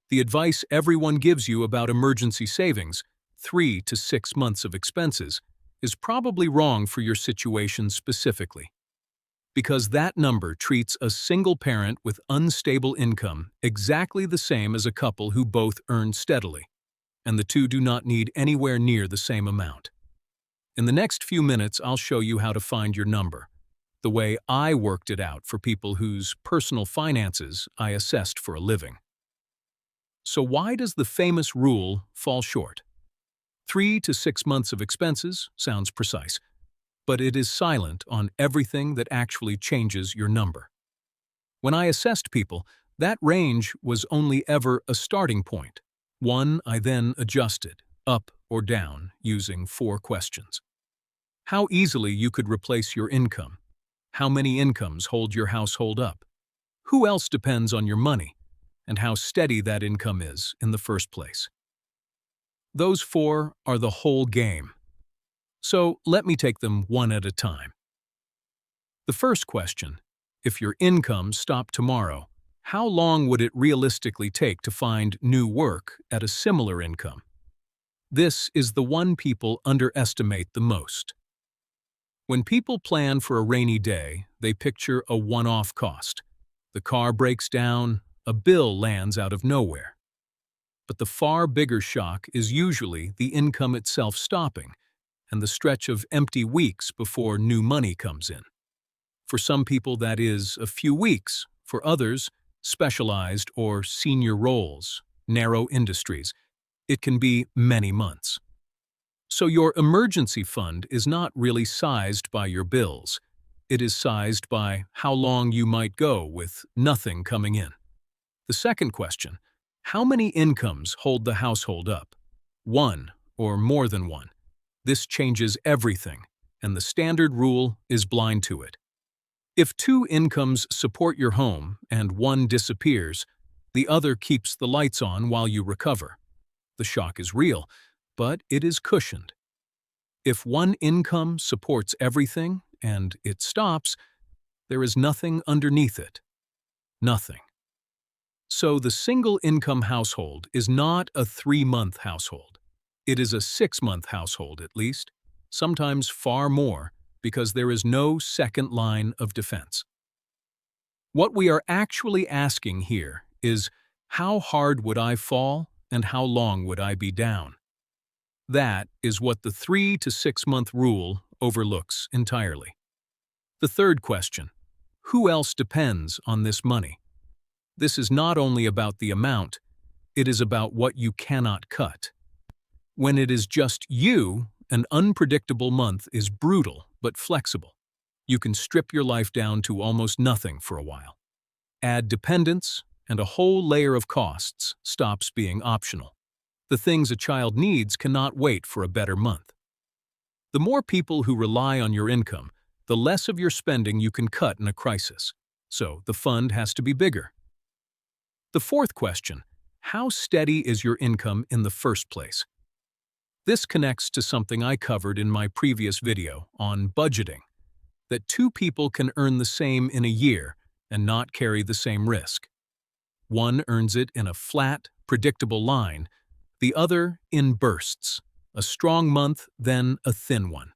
The advice everyone gives you about emergency savings, 3 to 6 months of expenses, is probably wrong for your situation specifically. Because that number treats a single parent with unstable income exactly the same as a couple who both earn steadily, and the two do not need anywhere near the same amount. In the next few minutes, I'll show you how to find your number, the way I worked it out for people whose personal finances I assessed for a living. So why does the famous rule fall short? 3 to 6 months of expenses sounds precise, but it is silent on everything that actually changes your number. When I assessed people, that range was only ever a starting point, one I then adjusted, up or down, using 4 questions. How easily you could replace your income? How many incomes hold your household up? Who else depends on your money? And how steady that income is in the first place. Those 4 are the whole game. So let me take them one at a time. The first question, if your income stopped tomorrow, how long would it realistically take to find new work at a similar income? This is the one people underestimate the most. When people plan for a rainy day, they picture a one-off cost. The car breaks down, a bill lands out of nowhere. But the far bigger shock is usually the income itself stopping and the stretch of empty weeks before new money comes in. For some people, that is a few weeks. For others, specialized or senior roles, narrow industries, it can be many months. So your emergency fund is not really sized by your bills. It is sized by how long you might go with nothing coming in. The second question, how many incomes hold the household up? One or more than one. This changes everything, and the standard rule is blind to it. If 2 incomes support your home and one disappears, the other keeps the lights on while you recover. The shock is real, but it is cushioned. If one income supports everything and it stops, there is nothing underneath it. Nothing. So the single-income household is not a 3-month household. It is a 6-month household at least, sometimes far more, because there is no second line of defense. What we are actually asking here is, how hard would I fall and how long would I be down? That is what the 3 to 6 month rule overlooks entirely. The third question, who else depends on this money? This is not only about the amount, it is about what you cannot cut. When it is just you, an unpredictable month is brutal but flexible. You can strip your life down to almost nothing for a while. Add dependence, and a whole layer of costs stops being optional. The things a child needs cannot wait for a better month. The more people who rely on your income, the less of your spending you can cut in a crisis. So the fund has to be bigger. The fourth question, how steady is your income in the first place? This connects to something I covered in my previous video on budgeting, that 2 people can earn the same in a year and not carry the same risk. One earns it in a flat, predictable line, the other in bursts, a strong month, then a thin one.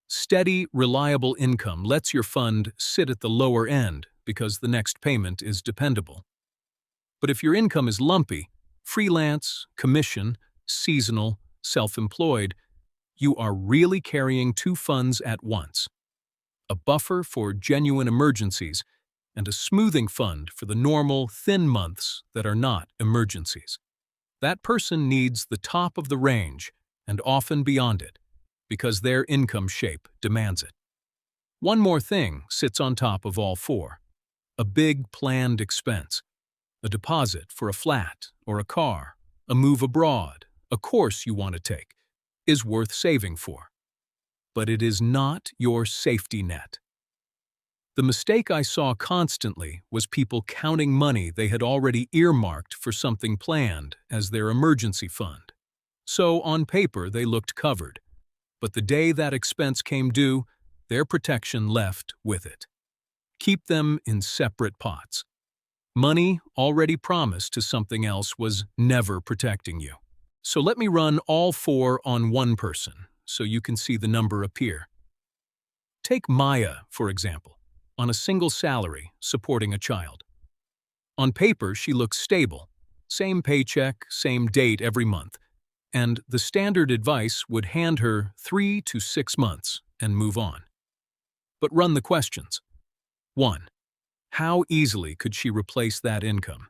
Steady, reliable income lets your fund sit at the lower end because the next payment is dependable. But if your income is lumpy, freelance, commission, seasonal, self-employed, you are really carrying 2 funds at once. A buffer for genuine emergencies and a smoothing fund for the normal, thin months that are not emergencies. That person needs the top of the range and often beyond it, because their income shape demands it. One more thing sits on top of all 4. A big planned expense. A deposit for a flat or a car, a move abroad, a course you want to take, is worth saving for. But it is not your safety net. The mistake I saw constantly was people counting money they had already earmarked for something planned as their emergency fund. So on paper they looked covered, but the day that expense came due, their protection left with it. Keep them in separate pots. Money already promised to something else was never protecting you. So let me run all four on one person so you can see the number appear. Take Maya, for example, on a single salary supporting a child. On paper, she looks stable. Same paycheck, same date every month. And the standard advice would hand her 3 to 6 months and move on. But run the questions. 1. How easily could she replace that income?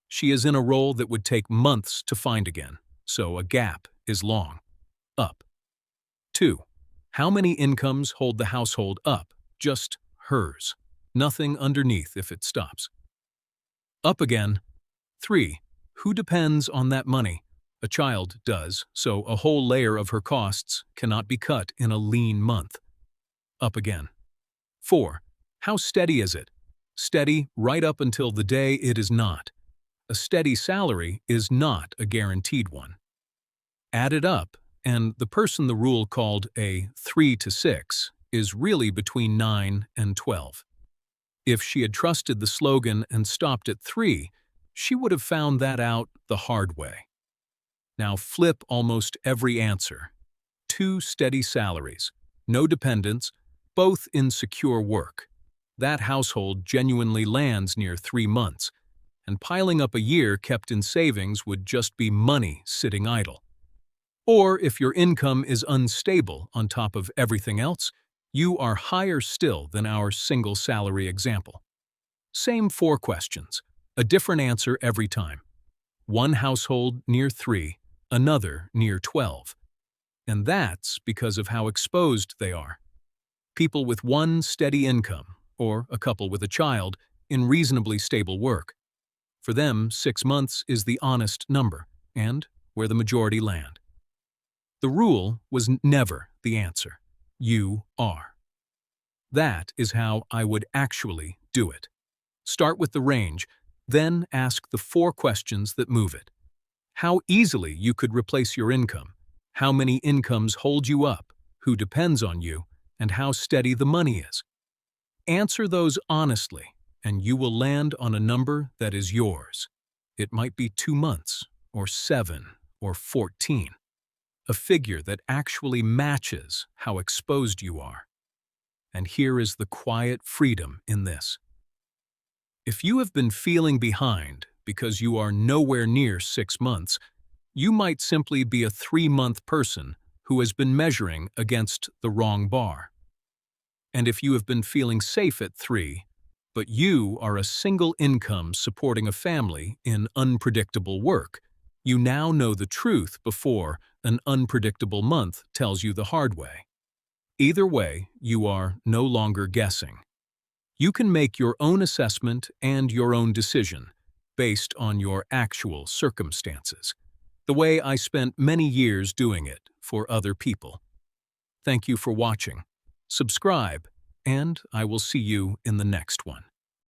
She is in a role that would take months to find again, so a gap is long. Up. 2. How many incomes hold the household up? Just hers. Nothing underneath if it stops. Up again. 3. Who depends on that money? A child does, so a whole layer of her costs cannot be cut in a lean month. Up again. 4. How steady is it? Steady right up until the day it is not. A steady salary is not a guaranteed one. Add it up, and the person the rule called a 3 to 6 is really between 9 and 12. If she had trusted the slogan and stopped at 3, she would have found that out the hard way. Now flip almost every answer. 2 steady salaries, no dependents, both in secure work. That household genuinely lands near 3 months, and piling up a year kept in savings would just be money sitting idle. Or if your income is unstable on top of everything else, you are higher still than our single salary example. Same 4 questions, a different answer every time. One household near 3, another near 12. And that's because of how exposed they are. People with one steady income, or a couple with a child, in reasonably stable work. For them, 6 months is the honest number, and where the majority land. The rule was never the answer. You are. That is how I would actually do it. Start with the range, then ask the 4 questions that move it. How easily you could replace your income, how many incomes hold you up, who depends on you, and how steady the money is. Answer those honestly, and you will land on a number that is yours. It might be 2 months, or 7, or 14. A figure that actually matches how exposed you are. And here is the quiet freedom in this. If you have been feeling behind because you are nowhere near 6 months, you might simply be a 3-month person who has been measuring against the wrong bar. And if you have been feeling safe at 3, but you are a single income supporting a family in unpredictable work, you now know the truth before an unpredictable month tells you the hard way. Either way, you are no longer guessing. You can make your own assessment and your own decision based on your actual circumstances, the way I spent many years doing it for other people. Thank you for watching. Subscribe, and I will see you in the next one.